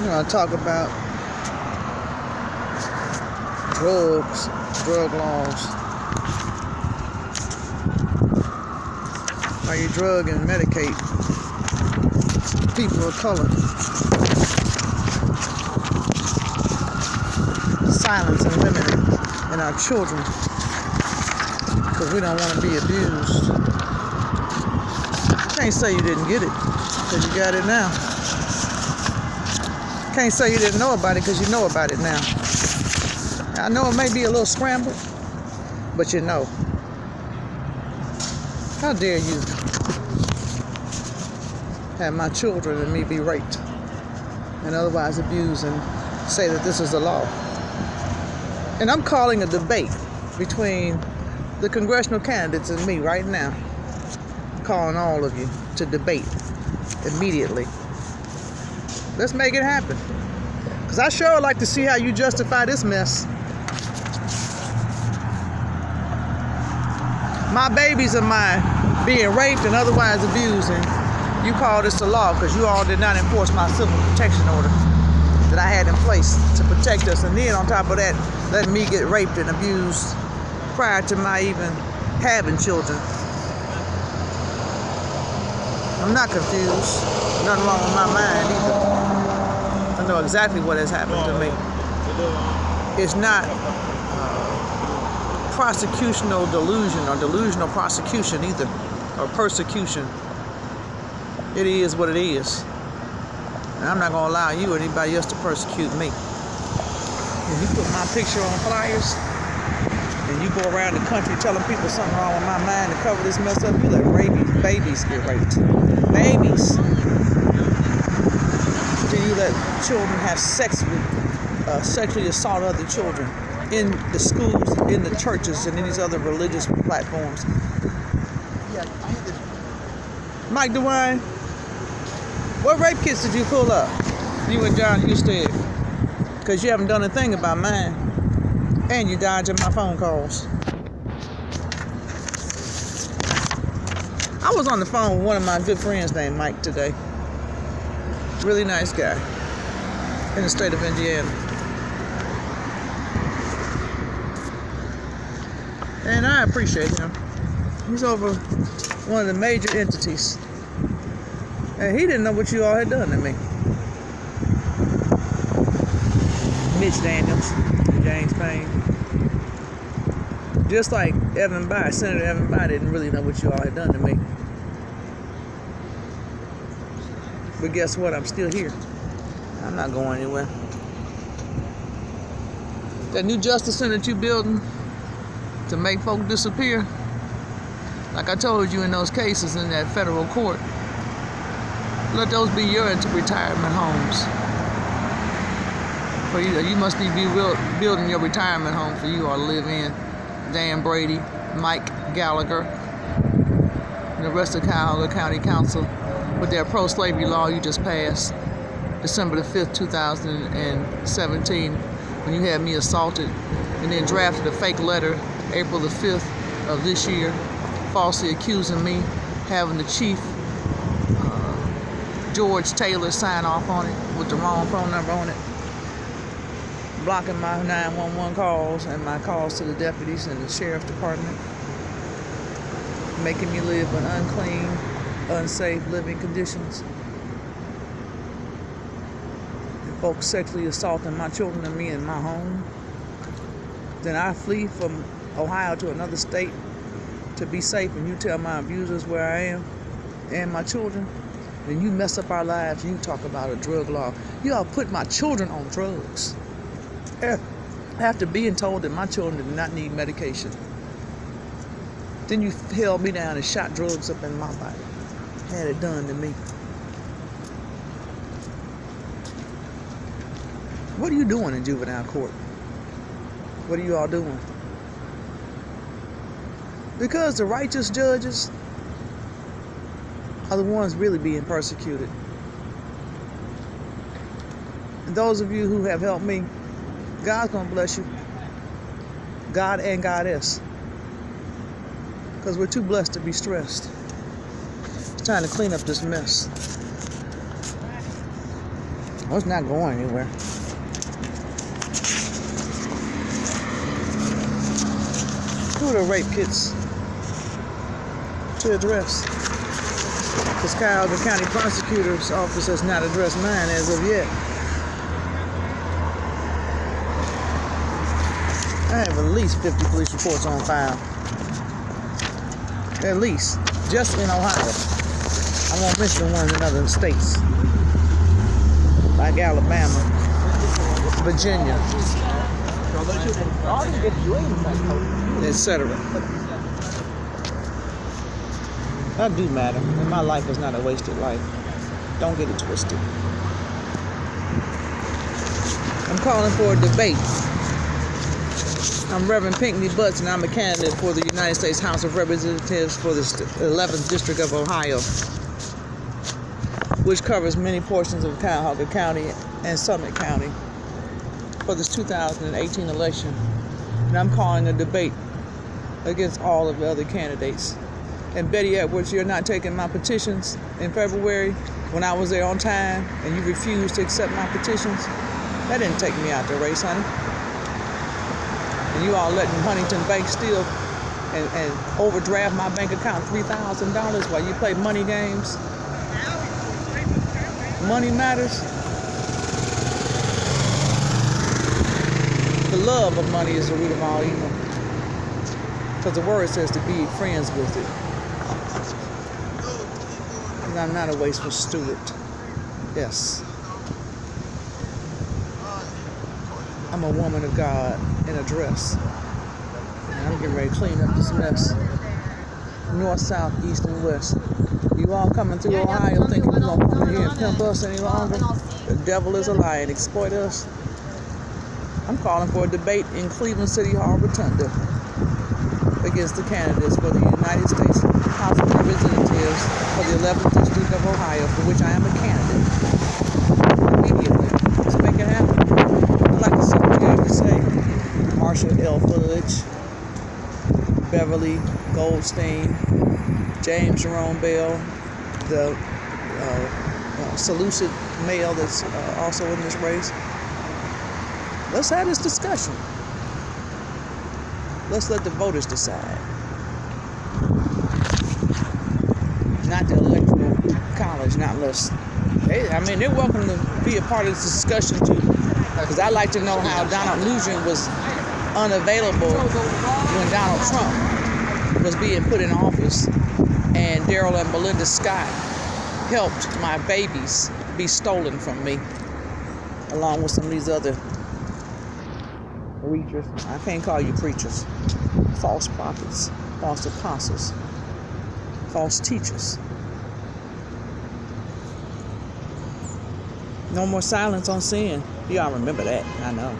You know, I talk about drugs, drug laws. How you drug and medicate people of color. Silence and women and our children, because we don't want to be abused. Can't say you didn't get it, because you got it now. Can't say you didn't know about it, because you know about it now. I know it may be a little scrambled, but you know. How dare you have my children and me be raped and otherwise abused and say that this is the law? And I'm calling a debate between the congressional candidates and me right now. I'm calling all of you to debate immediately. Let's make it happen. Because I sure would like to see how you justify this mess. My babies are mine being raped and otherwise abused, and you call this the law because you all did not enforce my civil protection order that I had in place to protect us. And then on top of that, letting me get raped and abused prior to my even having children. I'm not confused. Nothing wrong with my mind either. I know exactly what has happened to me. It's not prosecutional delusion or delusional prosecution either, or persecution. It is what it is. And I'm not going to allow you or anybody else to persecute me. If you put my picture on flyers and you go around the country telling people something wrong with my mind to cover this mess up, you let babies get raped. Babies. Do you let children have sex with, sexually assault other children in the schools, in the churches, and in these other religious platforms? Mike DeWine, what rape kits did you pull up? You and John Husted. Because you haven't done a thing about mine. And you dodging my phone calls. I was on the phone with one of my good friends named Mike today. Really nice guy. In the state of Indiana. And I appreciate him. He's over one of the major entities. And he didn't know what you all had done to me. Mitch Daniels, James Payne. Just like Evan Bayh, Senator Evan Bayh didn't really know what you all had done to me. But guess what? I'm still here. I'm not going anywhere. That new Justice Center that you building to make folk disappear, like I told you in those cases in that federal court, let those be your retirement homes. For you must be building your retirement home for you all to live in. Dan Brady, Mike Gallagher, and the rest of Cuyahoga County Council with their pro-slavery law you just passed December the 5th, 2017, when you had me assaulted, and then drafted a fake letter April the 5th of this year, falsely accusing me, having the chief, George Taylor, sign off on it with the wrong phone number on it, blocking my 911 calls and my calls to the deputies and the sheriff's department, making me live in unclean, unsafe living conditions, and folks sexually assaulting my children and me in my home. Then I flee from Ohio to another state to be safe, and you tell my abusers where I am and my children. Then you mess up our lives and you talk about a drug law. You all put my children on drugs after being told that my children did not need medication. Then you held me down and shot drugs up in my body. Had it done to me. What are you doing in juvenile court? What are you all doing? Because the righteous judges are the ones really being persecuted. And those of you who have helped me, God's gonna bless you. God and Goddess. Because we're too blessed to be stressed. It's time to clean up this mess. Well, it's not going anywhere. Who are the rape kits to address? Because Cuyahoga County Prosecutor's Office has not addressed mine as of yet. I have at least 50 police reports on file. At least. Just in Ohio. I won't mention the ones in other states. Like Alabama, Virginia, etc. That do matter. And my life is not a wasted life. Don't get it twisted. I'm calling for a debate. I'm Reverend Pinckney Butts, and I'm a candidate for the United States House of Representatives for the 11th District of Ohio, which covers many portions of Cuyahoga County and Summit County for this 2018 election. And I'm calling a debate against all of the other candidates. And Betty Edwards, you're not taking my petitions in February when I was there on time and you refused to accept my petitions. That didn't take me out the race, honey. And you all letting Huntington Bank steal and overdraft my bank account $3,000 while you play money games. Money matters. The love of money is the root of all evil. Because the word says to be friends with it. And I'm not a wasteful steward. Yes. I'm a woman of God in a dress. And I'm getting ready to clean up this mess. North, south, east, and west. You all coming through Ohio thinking we're going to come in here and pimp us any longer? The devil is a lie and exploit us. I'm calling for a debate in Cleveland City Hall Rotunda against the candidates for the United States House of Representatives for the 11th District of Ohio, for which I am a candidate. Immediately. Let's make it happen. I'd like to see what you have to say. Marsha L. Fudge, Beverly Goldstein, James Jerome Bell, the Seleucid male that's also in this race. Let's have this discussion. Let's let the voters decide. Not the electoral college, not us. They're welcome to be a part of this discussion too. Because I'd like to know how Donald Nugent was unavailable when Donald Trump was being put in office, and Daryl and Belinda Scott helped my babies be stolen from me, along with some of these other preachers. I can't call you preachers. False prophets, false apostles, false teachers. No more silence on sin. Y'all remember that, I know.